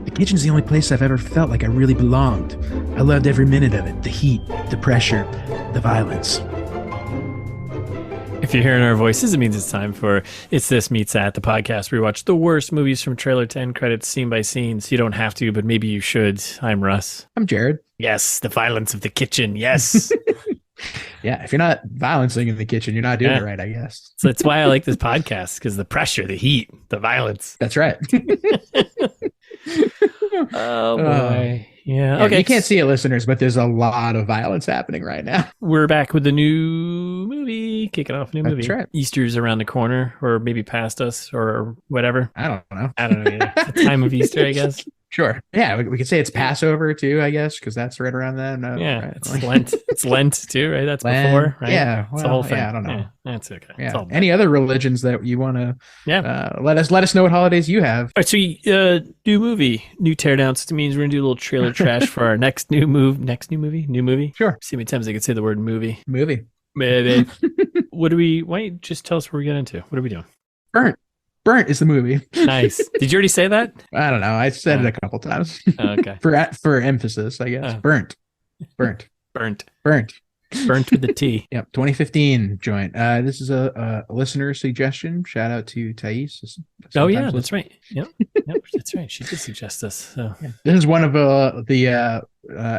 The kitchen's the only place I've ever felt like I really belonged. I loved every minute of it. The heat, the pressure, the violence. If you're hearing our voices, it means it's time for It's This Meets That, the podcast where we watch the worst movies from trailer to end credits, scene by scene. So you don't have to, but maybe you should. I'm Russ. I'm Jared. Yes, the violence of the kitchen. Yes. Yeah, if you're not violencing in the kitchen, you're not doing it right, I guess. So that's why I like this podcast, because the pressure, the heat, the violence. That's right. Oh, boy. Yeah. Okay. You can't see it, listeners, but there's a lot of violence happening right now. We're back with the new movie, kicking off a new movie. That's right. Easter's around the corner, or maybe past us, or whatever. I don't know. I don't know either. The time of Easter, I guess. Sure. Yeah, we could say it's Passover too, I guess, because that's right around then. Yeah, right. it's Lent. It's Lent too, right? That's Lent, before, right? Yeah, It's the whole thing. Yeah, I don't know. Yeah, that's okay. Yeah. It's all Any other religions that you want to? Yeah. Let us know what holidays you have. All right, so new movie, new teardowns. It means we're gonna do a little trailer trash for our next new movie. Sure. See how many times I could say the word movie. Movie. Maybe. Why don't you just tell us what we're getting into? What are we doing? Burnt is the movie. Nice. Did you already say that? I don't know. I said it a couple times. Okay. for emphasis, I guess. Burnt Burnt with the T. Yep. 2015 joint. This is a listener suggestion. Shout out to Thais. Oh yeah, that's right. Yep, that's right. She did suggest this. So yeah. This is one of the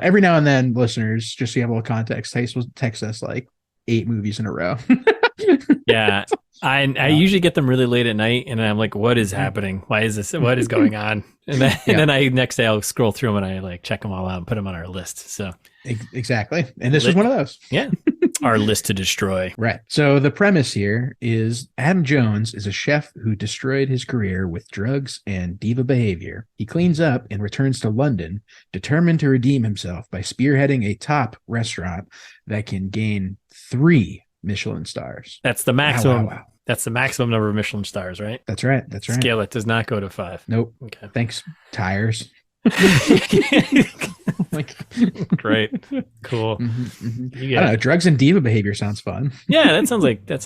every now and then listeners, just so you have a little context, Thais will text us like 8 movies in a row. Yeah. I usually get them really late at night, and I'm like, "What is happening? Why is this? What is going on?" And then next day I'll scroll through them and I like check them all out and put them on our list. So exactly, and this was one of those. Yeah, our list to destroy. Right. So the premise here is Adam Jones is a chef who destroyed his career with drugs and diva behavior. He cleans up and returns to London, determined to redeem himself by spearheading a top restaurant that can gain 3 Michelin stars. That's the maximum. Wow. That's the maximum number of Michelin stars, right? That's right. Scale it does not go to 5. Nope. Okay. Thanks, tires. Great. Cool. I don't know. Drugs and diva behavior sounds fun. Yeah, that's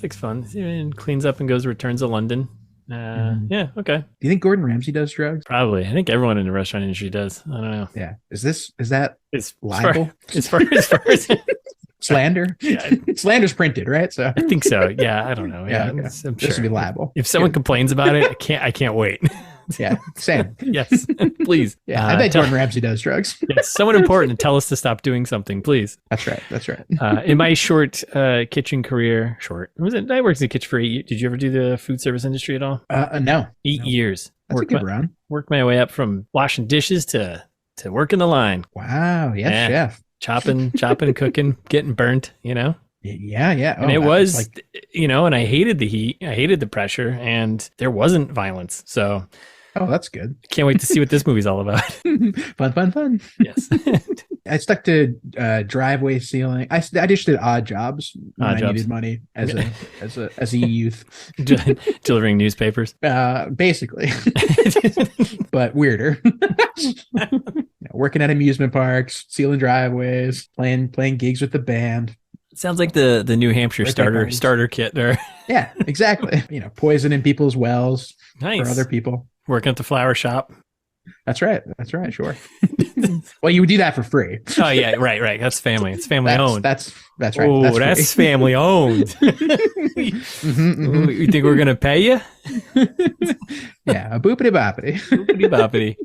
like fun. And cleans up and returns to London. Yeah. Okay. Do you think Gordon Ramsay does drugs? Probably. I think everyone in the restaurant industry does. I don't know. Yeah. Is that libel? As far as slander? Yeah. Slander's printed, right? So I think so. Yeah, I don't know. Yeah, okay. I'm sure. This would be liable. If someone complains about it, I can't wait. Yeah, same. Yes, please. Yeah, I bet Gordon Ramsay does drugs. Yes, someone important to tell us to stop doing something, please. That's right. In my short kitchen career, I worked in the kitchen for 8 years. Did you ever do the food service industry at all? No. 8 years. That's a good run. Worked my way up from washing dishes to working the line. Wow. Yes, chef. Chopping, cooking, getting burnt, Yeah. And it was like, and I hated the heat. I hated the pressure, and there wasn't violence. So, that's good. Can't wait to see what this movie's all about. Fun. Yes. I stuck to driveway sealing. I just did odd jobs when I needed money as a youth. Delivering newspapers. Basically. But weirder. Working at amusement parks, sealing driveways, playing gigs with the band. Sounds like the New Hampshire starter kit there. Yeah, exactly. Poisoning people's wells for other people. Working at the flower shop. That's right. Sure. Well, you would do that for free. Oh yeah, right. That's family. It's family owned. That's right. Oh, that's family owned. You think we're gonna pay you? Yeah, a boopity boppity. Boopity boppity.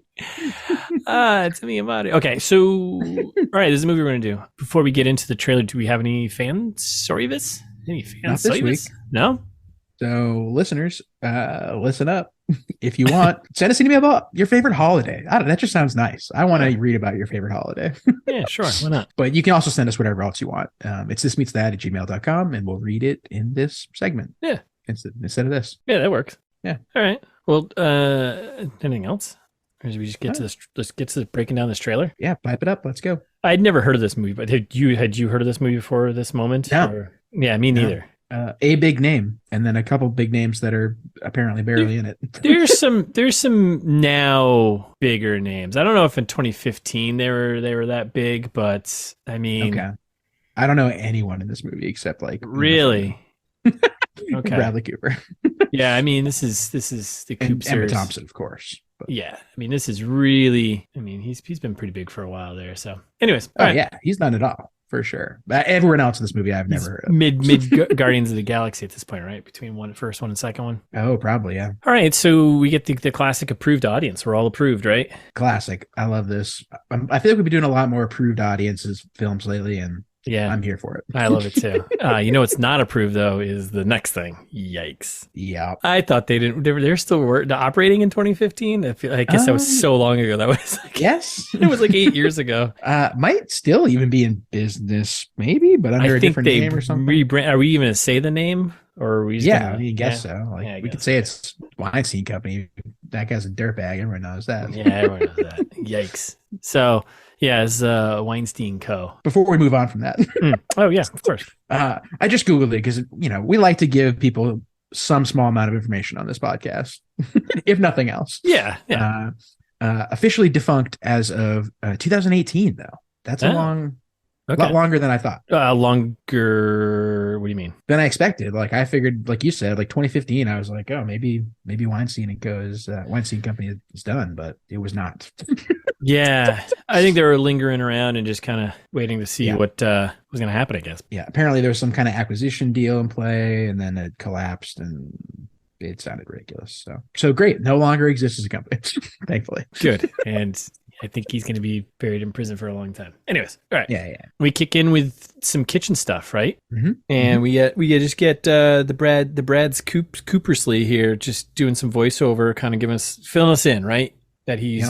It's me and Marty. Okay, so all right, this is a movie we're gonna do. Before we get into the trailer, do we have any fan service? Any fan Not this week. No. So, listeners, listen up. If you want, send us an email about your favorite holiday. That just sounds nice. I want to read about your favorite holiday. Yeah, sure. Why not? But you can also send us whatever else you want. It's thismeetsthat@gmail.com, and we'll read it in this segment. Yeah. Instead of this. Yeah, that works. Yeah. All right. Well, anything else? Or should we just get to this? Let's get to breaking down this trailer. Yeah, pipe it up. Let's go. I'd never heard of this movie, but had you heard of this movie before this moment? No. Yeah, me neither. A big name, and then a couple big names that are apparently barely in it. There's some now bigger names. I don't know if in 2015 they were that big, but I mean, okay. I don't know anyone in this movie except like really. Okay. Bradley Cooper. Yeah, I mean, this is the And Emma Coopsters. Thompson, of course. But, Yeah, I mean, this is really. I mean, he's been pretty big for a while there. So, anyways, all right. yeah, he's done it all for sure. Everyone else in this movie I've He's never heard of. mid Guardians of the Galaxy at this point, right? Between first one and second one. Oh, probably, yeah. All right, so we get the classic approved audience. We're all approved, right? Classic. I love this. I feel like we've been doing a lot more approved audiences films lately, and Yeah, I'm here for it. I love it too. What's not approved though is the next thing. Yikes! Yeah. I thought they didn't. They're still operating in 2015. I guess that was so long ago. That was Yes. it was like 8 years ago. Might still even be in business, maybe, but under a different name or something. Are we even going to say the name, or are we? Just Yeah, gonna, I guess so. We could say it's Weinstein Company. That guy's a dirtbag. Everyone knows that. Yeah, everyone knows that. Yikes! So. Yeah, it's Weinstein Co. Before we move on from that. Oh, yeah, of course. I just Googled it because, we like to give people some small amount of information on this podcast, if nothing else. Yeah. Officially defunct as of 2018, though. That's a lot longer than I thought. Longer. What do you mean? Than I expected. Like I figured, like you said, like 2015, I was like, oh, maybe Weinstein and Co. Weinstein Company is done, but it was not. Yeah, I think they were lingering around and just kind of waiting to see what was going to happen, I guess. Yeah, apparently there was some kind of acquisition deal in play, and then it collapsed, and it sounded ridiculous. So great, no longer exists as a company, thankfully. Good, and I think he's going to be buried in prison for a long time. Anyways, all right. Yeah. We kick in with some kitchen stuff, right? Mm-hmm. And we just get the Brad's Coopersley here, just doing some voiceover, kind of filling us in, right? That he's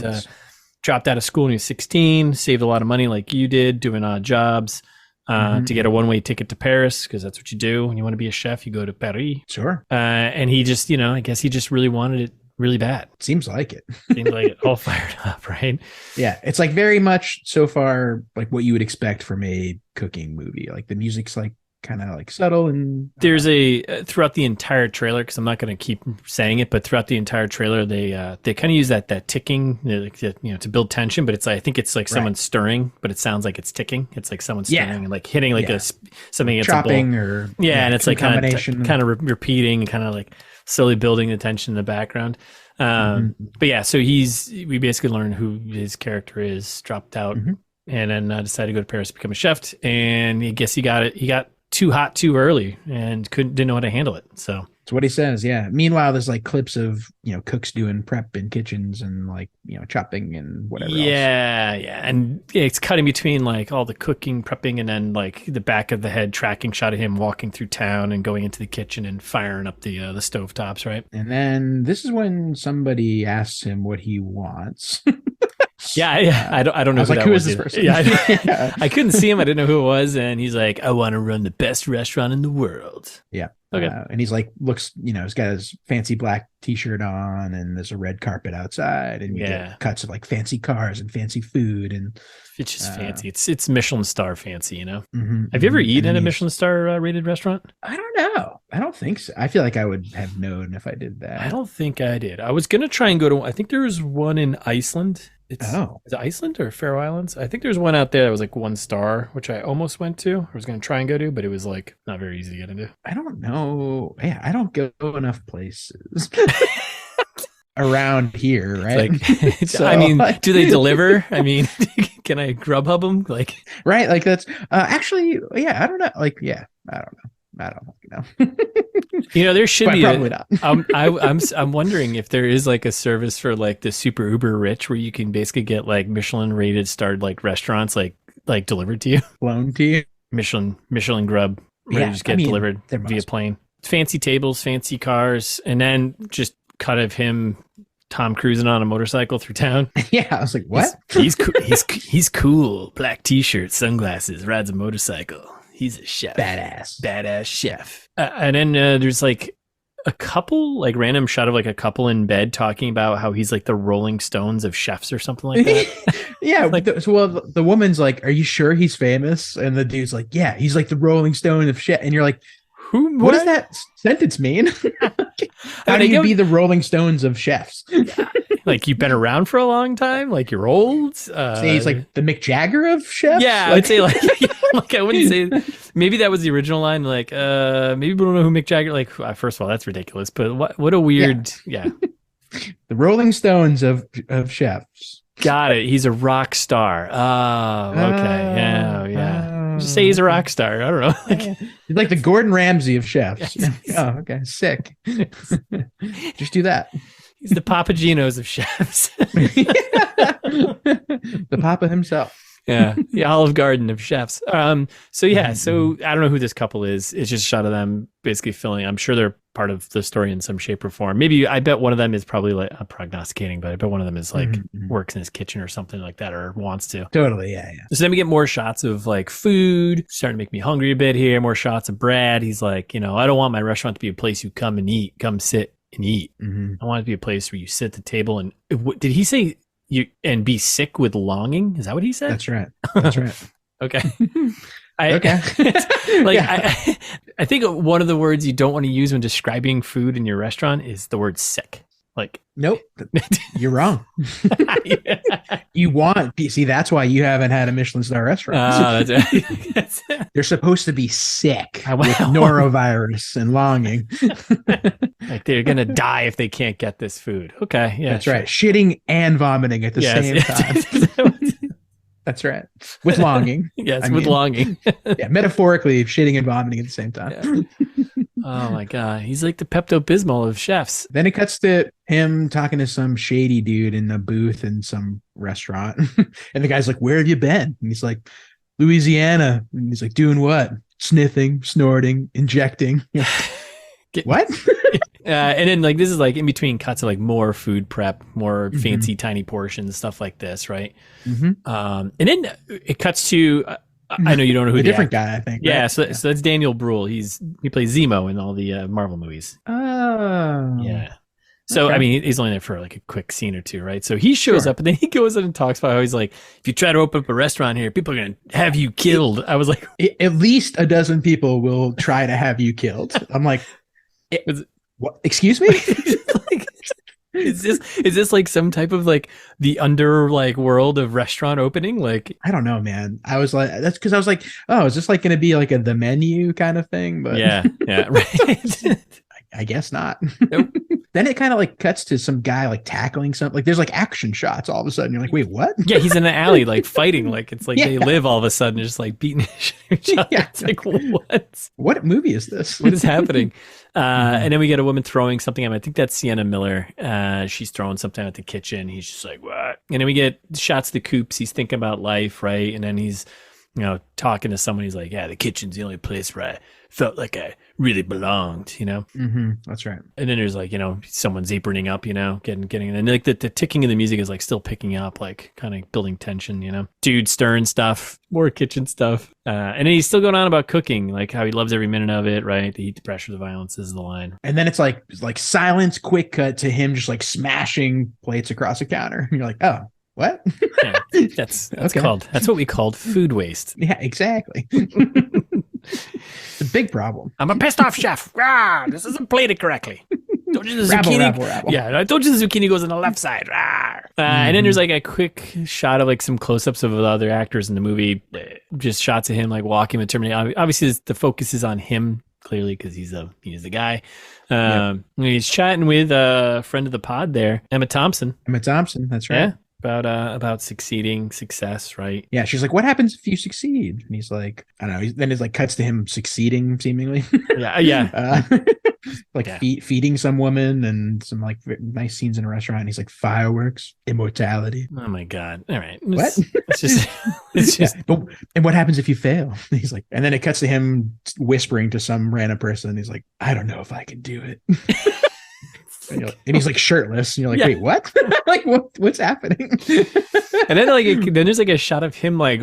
dropped out of school when he was 16, saved a lot of money like you did, doing odd jobs to get a one-way ticket to Paris, because that's what you do when you want to be a chef. You go to Paris. Sure. And he just, I guess he just really wanted it really bad. Seems like it. Seems like it. All fired up, right? Yeah, it's like very much so far like what you would expect from a cooking movie. Like the music's like kind of like subtle, and there's throughout the entire trailer, because I'm not going to keep saying it, but throughout the entire trailer they kind of use that ticking, to build tension, but I think it's like someone stirring, but it sounds like it's ticking. It's like someone stirring and like hitting like something against chopping a bowl. or and it's like kind of repeating and kind of like slowly building the tension in the background. But yeah, so we basically learn who his character is, dropped out and then decided to go to Paris to become a chef, and I guess he got too hot too early and didn't know how to handle it. So it's what he says. Yeah. Meanwhile, there's like clips of cooks doing prep in kitchens and like chopping and whatever. Yeah, and it's cutting between like all the cooking, prepping, and then like the back of the head tracking shot of him walking through town and going into the kitchen and firing up the stovetops, right? And then this is when somebody asks him what he wants. I don't know. Who is this person? Yeah, I couldn't see him. I didn't know who it was, and he's like, "I want to run the best restaurant in the world." Yeah. Okay. And he's like, he's got his fancy black t-shirt on, and there's a red carpet outside, and you get cuts of like fancy cars and fancy food, and it's just fancy. It's Michelin star fancy, Have you ever ever eaten at a Michelin star rated restaurant? I don't know. I don't think so. I feel like I would have known if I did that. I don't think I did. I was gonna try and go to. I think there was one in Iceland. Is it Iceland or Faroe Islands? I think there's one out there that was like 1 star, which I almost went to. I was going to try and go to, but it was like not very easy to get into. I don't know. Yeah, I don't go enough places around here, right? So, I mean, do they deliver? I mean, can I Grubhub them? Like, right? Like that's actually, I don't know. Like, I don't know. There should be probably not. I'm wondering if there is like a service for like the super uber rich where you can basically get like Michelin rated starred like restaurants like delivered to you, flown to you, Michelin grub, where you just get delivered via plane. Fancy tables, fancy cars, and then just cut of him, Tom cruising on a motorcycle through town. Yeah, I was like, what? He's cool. Black t-shirt, sunglasses, rides a motorcycle. He's a chef. Badass chef. And then there's like a couple, like random shot of like a couple in bed talking about how he's like the Rolling Stones of chefs or something like that. Yeah. The woman's like, are you sure he's famous? And the dude's like, yeah, he's like the Rolling Stone of chef. And you're like, what does that sentence mean? How do you be the Rolling Stones of chefs? Like you've been around for a long time? Like you're old? So he's like the Mick Jagger of chefs? Yeah, I'd say like... Like I wouldn't say. Maybe that was the original line. Like, maybe people don't know who Mick Jagger. Like, first of all, that's ridiculous. But what a weird. Yeah. The Rolling Stones of chefs. Got it. He's a rock star. Oh, okay. Yeah. Just say he's a rock star. I don't know. He's like the Gordon Ramsay of chefs. Oh, okay. Sick. Just do that. He's the Papagenos of chefs. The Papa himself. Yeah, the Olive Garden of chefs. So I don't know who this couple is. It's just a shot of them basically filling. I'm sure they're part of the story in some shape or form. Maybe I bet one of them is probably like, I'm prognosticating, but I bet one of them is like works in his kitchen or something like that, or wants to. Totally, yeah. So then we get more shots of like food, starting to make me hungry a bit here. More shots of Brad. He's like, I don't want my restaurant to be a place you come and eat, come sit and eat. I want it to be a place where you sit at the table and did he say? And be sick with longing? Is that what he said? That's right. Okay. Okay. I think one of the words you don't want to use when describing food in your restaurant is the word sick. Like, nope, you're wrong. See, that's why you haven't had a Michelin star restaurant. That's right. They're supposed to be sick with norovirus and longing. Like they're going to die if they can't get this food. Okay. Yeah. That's right. Shitting and vomiting at the same time. That's right. With longing. Yes, with longing. Yeah, metaphorically, shitting and vomiting at the same time. Yeah. Oh my God. He's like the Pepto-Bismol of chefs. Then it cuts to him talking to some shady dude in a booth in some restaurant. And the guy's like, "Where have you been?" And he's like, "Louisiana." And he's like, "Doing what?" "Sniffing, snorting, injecting." What? And then like this is like in between cuts of like more food prep, more fancy tiny portions, stuff like this, right? And then it cuts to I know you don't know who a different guy, I think. Yeah, right? so that's Daniel Brühl. He plays Zemo in all the Marvel movies. Oh, yeah. So okay. I mean, he's only there for like a quick scene or two, right? So he shows up and then he goes in and talks about how he's like, if you try to open up a restaurant here, people are gonna have you killed. I was like, at least a dozen people will try to have you killed. I'm like, what? Excuse me? Like, is this like some type of like the under like world of restaurant opening? Like, I don't know, man. I was like, that's because I was like, oh, is this like going to be like the menu kind of thing? But yeah, right. I guess not. Nope. Then it kind of like cuts to some guy like tackling something. Like there's like action shots all of a sudden. You're like, wait, what? Yeah, he's in the alley like fighting. Like it's like they live all of a sudden, just like beating each other. Yeah. It's like what movie is this? What is happening? And then we get a woman throwing something at him. I think that's Sienna Miller. She's throwing something at the kitchen. He's just like, what? And then we get shots of the coops. He's thinking about life, right? And then he's, talking to someone. He's like, yeah, the kitchen's the only place where I felt like I really belonged, That's right. And then there's like, someone's aproning up, getting, and like the ticking of the music is like still picking up, like kind of building tension, dude stirring stuff, more kitchen stuff. And then he's still going on about cooking, like how he loves every minute of it, right? The heat, the pressure, the violence is the line. And then it's like silence, quick cut to him just like smashing plates across the counter. And you're like, oh, what? Yeah, that's okay. That's what we called food waste. Yeah, exactly. It's a big problem. I'm a pissed off chef. This isn't plated correctly. Told you the zucchini. Rabble. Yeah, I told you the zucchini goes on the left side. And then there's like a quick shot of like some close-ups of the other actors in the movie. Just shots of him like walking with Terminator. Obviously, the focus is on him clearly because he's the guy. He's chatting with a friend of the pod there, Emma Thompson. That's right. Yeah. About success, right? Yeah, she's like, what happens if you succeed? And he's like, I don't know. Then it like cuts to him succeeding, seemingly. Yeah. Feeding some woman and some like nice scenes in a restaurant. And he's like, fireworks, immortality. Oh my God! All right, what? It's just. And what happens if you fail? He's like, and then it cuts to him whispering to some random person. He's like, I don't know if I can do it. And he's like shirtless, and you're like, wait, what? Like, what's happening? And then there's like a shot of him like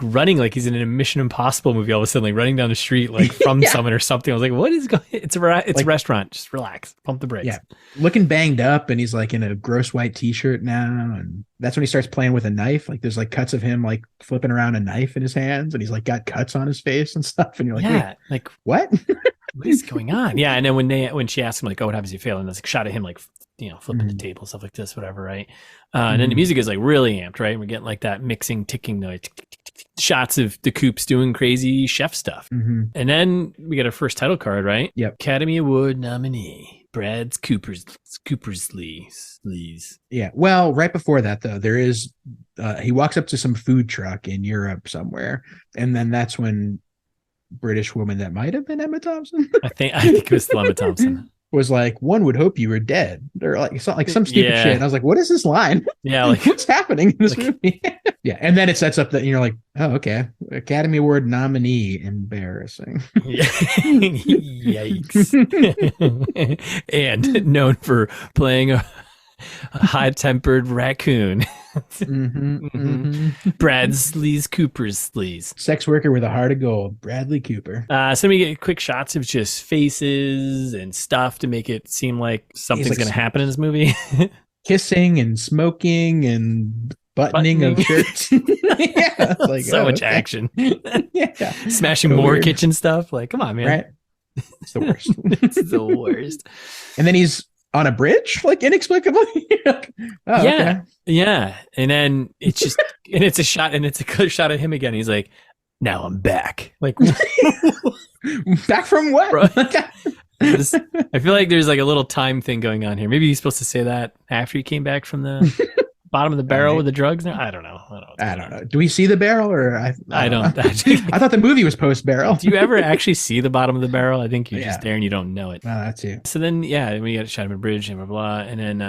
running, like he's in a Mission Impossible movie. All of a sudden, like running down the street, like from someone or something. I was like, what is going? It's a restaurant. Just relax, pump the brakes. Yeah, looking banged up, and he's like in a gross white t-shirt now, and that's when he starts playing with a knife. Like there's like cuts of him like flipping around a knife in his hands, and he's like got cuts on his face and stuff. And you're like, yeah, like what? What is going on? Yeah, and then when she asked him like, "Oh, what happens if you fail?" and there's like shot of him like flipping the table, stuff like this, whatever, right? And then the music is like really amped, right? We're getting like that mixing, ticking noise, shots of the Coops doing crazy chef stuff. Mm-hmm. And then we get our first title card, right? Yep. Academy Award nominee, Brad's Coopersley's. Yeah. Well, right before that, though, there is, he walks up to some food truck in Europe somewhere. And then that's when British woman that might have been Emma Thompson. I think it was Emma Thompson. Was like, one would hope you were dead, or like some stupid shit. And I was like, what is this line? Yeah, like what's happening in this movie? Yeah, and then it sets up that you're like, oh, okay, Academy Award nominee, embarrassing. Yikes! And known for playing a high-tempered raccoon. Bradley's Coopersley's sex worker with a heart of gold, Bradley Cooper. So we get quick shots of just faces and stuff to make it seem like something's going to happen in this movie. Kissing and smoking and buttoning of shirts. Yeah, like, so much action. Yeah, smashing more weird kitchen stuff. Like, come on, man. Right? It's the worst. It's the worst. And then he's on a bridge, like inexplicably. Okay. And then it's just, and it's a shot, and it's a good shot of him again. He's like, "Now I'm back." Like, back from what? I feel like there's like a little time thing going on here. Maybe he's supposed to say that after he came back from the bottom of the barrel with the drugs. No, I don't know. I don't know. Do we see the barrel, or I don't. I thought the movie was post barrel. Do you ever actually see the bottom of the barrel? I think you're just there and you don't know it. Oh, that's you. So then, we got a shot of a bridge and blah blah, and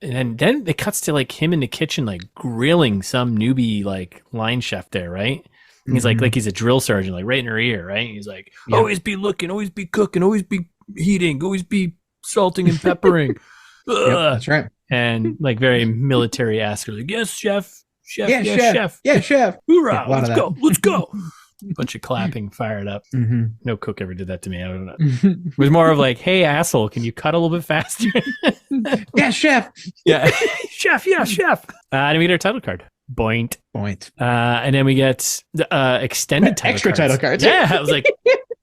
then it cuts to like him in the kitchen, like grilling some newbie like line chef there, right? And he's like he's a drill sergeant, like right in her ear, right? And he's like, always be looking, always be cooking, always be heating, always be salting and peppering. That's right. And like very military-esque, like, yes, chef. Yeah, chef. Hoorah, let's go. Bunch of clapping, fired up. No cook ever did that to me. I don't know. It was more of like, hey, asshole, can you cut a little bit faster? Yeah, chef. Yeah, chef. And we get our title card. Boint. And then we get extended title extra cards. Title cards. Yeah, I was like,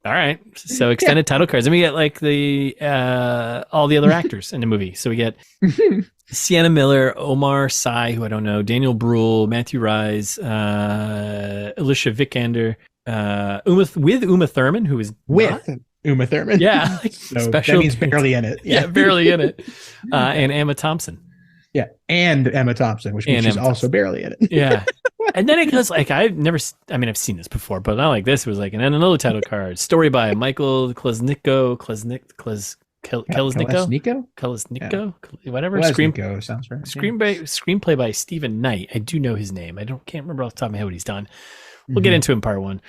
all right. So extended title cards. And we get like the all the other actors in the movie. So we get Sienna Miller, Omar Sy, who I don't know, Daniel Brühl, Matthew Rhys, Alicia Vikander, Uma Thurman, who is Uma Thurman. Yeah. So special. That means barely in it. Yeah, barely in it. And Emma Thompson. Yeah, and Emma Thompson, which means she's also barely in it. Yeah. And then it goes like, I've seen this before, but not like this. It was like, and then another title card, story by Michael Kolesniko, whatever. Kolesniko sounds right. Screenplay by Stephen Knight. I do know his name. Can't remember off the top of my head what he's done. We'll get into it in part one.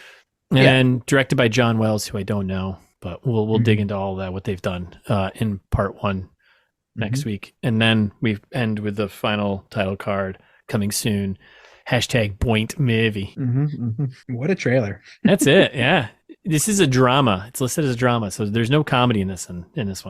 And then directed by John Wells, who I don't know, but we'll dig into all that, what they've done in part one next week. And then we end with the final title card coming soon. #Boint movie. What a trailer. That's it. Yeah. This is a drama. It's listed as a drama. So there's no comedy in this one.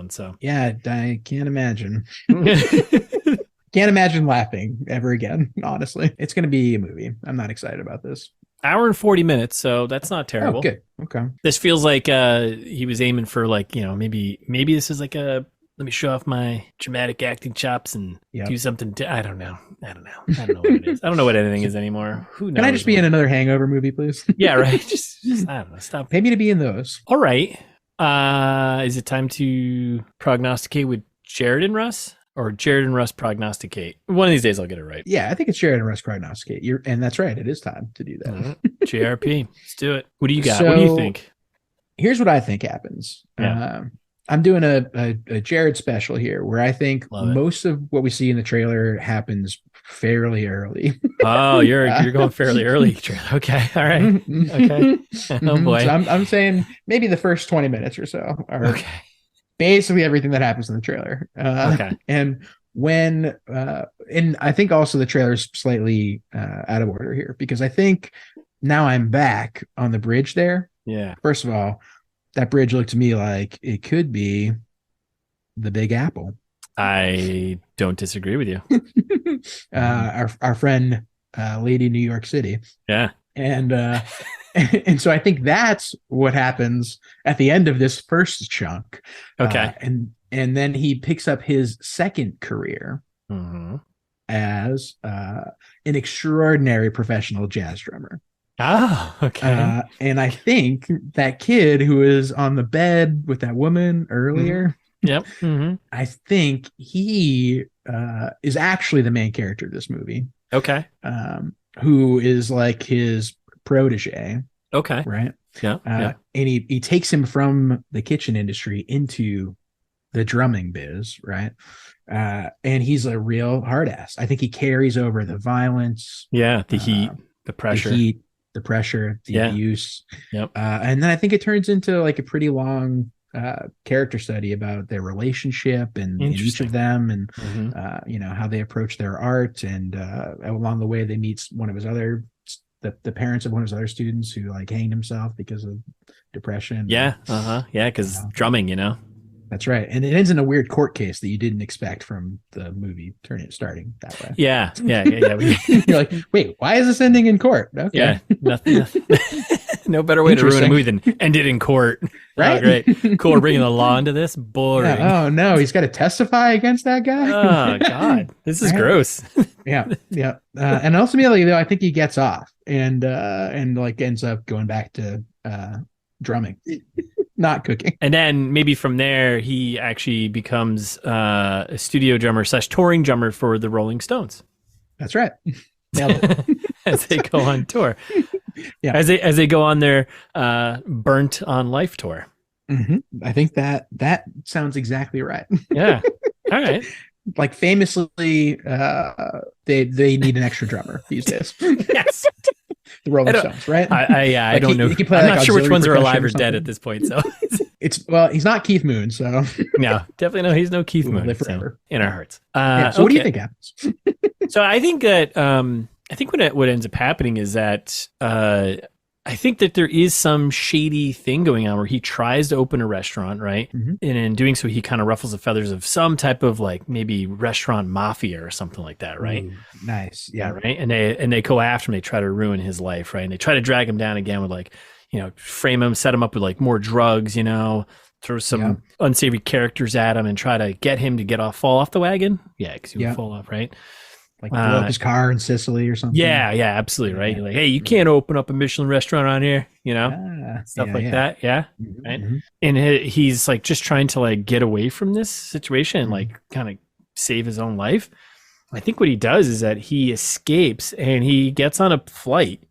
So yeah, I can't imagine. Can't imagine laughing ever again. Honestly, it's going to be a movie. I'm not excited about this. Hour and 40 minutes. So that's not terrible. Oh, good. Okay. This feels like he was aiming for like, maybe this is like let me show off my dramatic acting chops and do something. I don't know. I don't know what it is. I don't know what anything is anymore. Who knows? Can I just be in another Hangover movie, please? Yeah, right. Just I don't know. Stop. Pay me to be in those. All right. Is it time to prognosticate with Jared and Russ, or Jared and Russ prognosticate? One of these days I'll get it right. Yeah, I think it's Jared and Russ prognosticate. And that's right. It is time to do that. JRP. Let's do it. What do you got? What do you think? Here's what I think happens. Yeah. I'm doing a Jared special here, where I think most of what we see in the trailer happens fairly early. Oh, you're going fairly early. Okay, all right. Okay. Oh boy. So I'm saying maybe the first 20 minutes or so are basically everything that happens in the trailer. And when and I think also the trailer's slightly out of order here, because I think now I'm back on the bridge there. Yeah. First of all, that bridge looked to me like it could be the Big Apple. I don't disagree with you. Our friend, Lady New York City. Yeah. And so I think that's what happens at the end of this first chunk. Okay. And then he picks up his second career as an extraordinary professional jazz drummer. Oh, okay. And I think that kid who was on the bed with that woman earlier, Yep. Mm-hmm. I think he is actually the main character of this movie. Okay. Who is like his protege. Okay. Right. Yeah. Yeah. And he takes him from the kitchen industry into the drumming biz. Right. And he's a real hard ass. I think he carries over the violence. Yeah. The heat, the pressure. The pressure, the abuse. Yep. And then I think it turns into like a pretty long character study about their relationship and each of them, and you know, how they approach their art, and along the way they meet one of his other the parents of one of his other students who like hanged himself because of depression. Yeah. Yeah, because drumming, you know. That's right. And it ends in a weird court case that you didn't expect from the movie starting that way. Yeah. You're like, wait, why is this ending in court? Okay. Yeah. Nothing. No better way to ruin a movie than end it in court. Right. Oh, great. Cool. We're bringing the law into this. Boring. Yeah. Oh no, he's got to testify against that guy. Oh God, this is gross. Yeah. And ultimately, though, I think he gets off and like ends up going back to drumming, not cooking. And then maybe from there, he actually becomes a studio drummer / touring drummer for the Rolling Stones. That's right. Nailed it. As they go on tour. Yeah. As they go on their Burnt on Life tour. Mm-hmm. I think that sounds exactly right. Yeah. All right. Like famously, they need an extra drummer these days. Yes. The Rolling Stones, right? I don't know. I'm not sure which ones are alive or dead at this point. So well, he's not Keith Moon, so no, definitely no. He's no Keith Moon. Live forever in our hearts. So what do you think happens? So I think that what ends up happening is that I think that there is some shady thing going on where he tries to open a restaurant, right? Mm-hmm. And in doing so, he kind of ruffles the feathers of some type of like maybe restaurant mafia or something like that, right? Ooh, nice. Yeah. Right. And they go after him. They try to ruin his life, right? And they try to drag him down again with like, you know, frame him, set him up with like more drugs, you know, throw some unsavory characters at him and try to get him to fall off the wagon. Yeah, because he would fall off, right? Like blow up his car in Sicily or something. Yeah, absolutely, right? You're like, hey, you can't open up a Michelin restaurant around here, you know, stuff like that. Yeah, right. Mm-hmm. And he's like just trying to like get away from this situation and like kind of save his own life. I think what he does is that he escapes and he gets on a plane,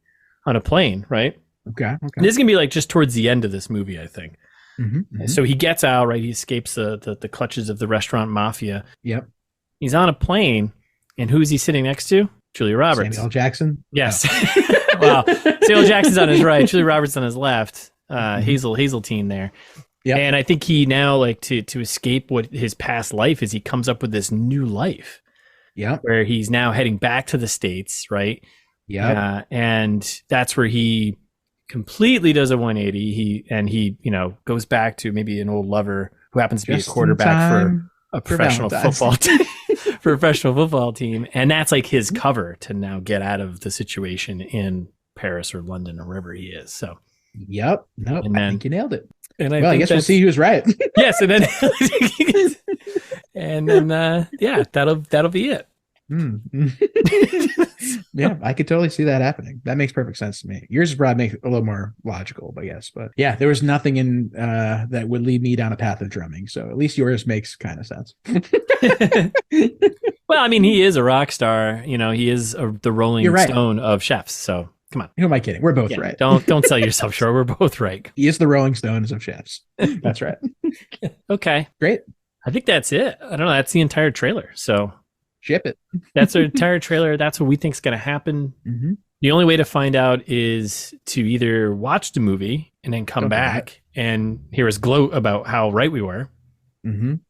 right? Okay. And this is gonna be like just towards the end of this movie, I think. Mm-hmm. So he gets out, right? He escapes the clutches of the restaurant mafia. Yep. He's on a plane. And who is he sitting next to? Julia Roberts. Samuel Jackson? Yes. Oh. Wow. Samuel Jackson's on his right. Julia Roberts on his left. Hazeltine there. Yeah. And I think he now, like, to escape what his past life is, he comes up with this new life. Yeah. Where he's now heading back to the States, right? Yeah. And that's where he completely does a 180. He goes back to maybe an old lover who happens to be a quarterback for a professional football team. Professional football team, and that's like his cover to now get out of the situation in Paris or London or wherever he is. So, yep, no, I think you nailed it. And I guess we'll see who's right. Yes, and then, that'll be it. Yeah, I could totally see that happening. That makes perfect sense to me. Yours probably makes a little more logical, I guess. But yeah, there was nothing in that would lead me down a path of drumming. So at least yours makes kind of sense. Well, I mean, he is a rock star. You know, he is the Rolling Stone of chefs. So come on. Who am I kidding? We're both right. Don't sell yourself short. We're both right. He is the Rolling Stones of chefs. That's right. Okay. Great. I think that's it. I don't know. That's the entire trailer. So ship it. That's our entire trailer. That's what we think is going to happen. Mm-hmm. The only way to find out is to either watch the movie and then come back and hear us gloat about how right we were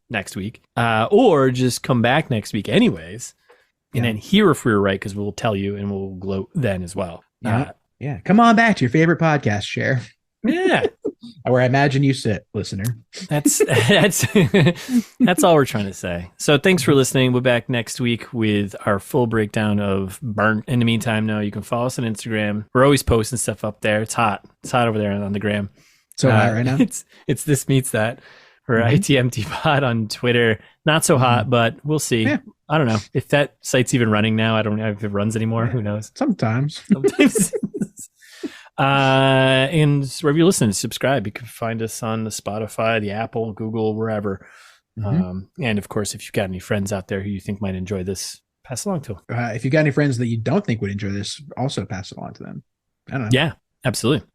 next week, or just come back next week anyways and then hear if we were right, because we'll tell you and we'll gloat then as well. Yeah. Come on back to your favorite podcast, Cher. Yeah. Where I imagine you sit, listener. That's all we're trying to say. So thanks for listening. We're back next week with our full breakdown of Burnt. In the meantime, you can follow us on Instagram. We're always posting stuff up there. It's hot. It's hot over there on the gram. So hot right now. It's This Meets That. For ITMT pod on Twitter. Not so hot, but we'll see. Yeah. I don't know if that site's even running now. I don't know if it runs anymore. Who knows? Sometimes. And wherever you listen, subscribe. You can find us on the Spotify, the Apple, Google, wherever. And of course, if you've got any friends out there who you think might enjoy this, pass it along to them. If you've got any friends that you don't think would enjoy this, also pass it along to them. I don't know. Yeah, absolutely.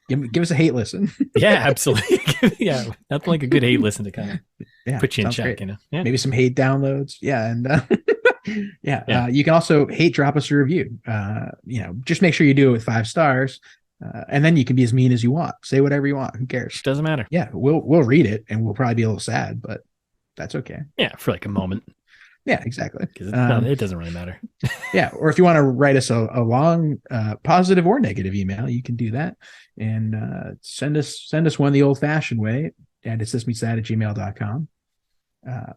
Give us a hate listen. Yeah, absolutely. Yeah, nothing like a good hate listen to kind of put you in check. Great. You know, maybe some hate downloads. Yeah, and you can also drop us a review. Just make sure you do it with 5 stars, and then you can be as mean as you want. Say whatever you want. Who cares? Doesn't matter. Yeah, we'll read it, and we'll probably be a little sad, but that's okay. Yeah, for like a moment. Yeah, exactly. It doesn't really matter. Yeah, or if you want to write us a long positive or negative email, you can do that, and send us one the old-fashioned way at itsthistmeetsthat@gmail.com.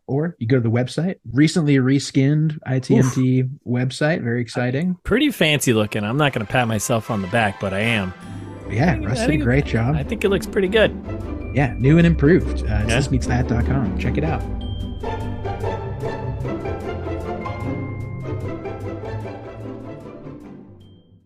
Or you go to the website, recently reskinned ITMT website. Very exciting. Pretty fancy looking. I'm not going to pat myself on the back, but I am. Yeah, Russ did a great job. I think it looks pretty good. Yeah, new and improved. Itsthistmeetsthat.com. Check it out.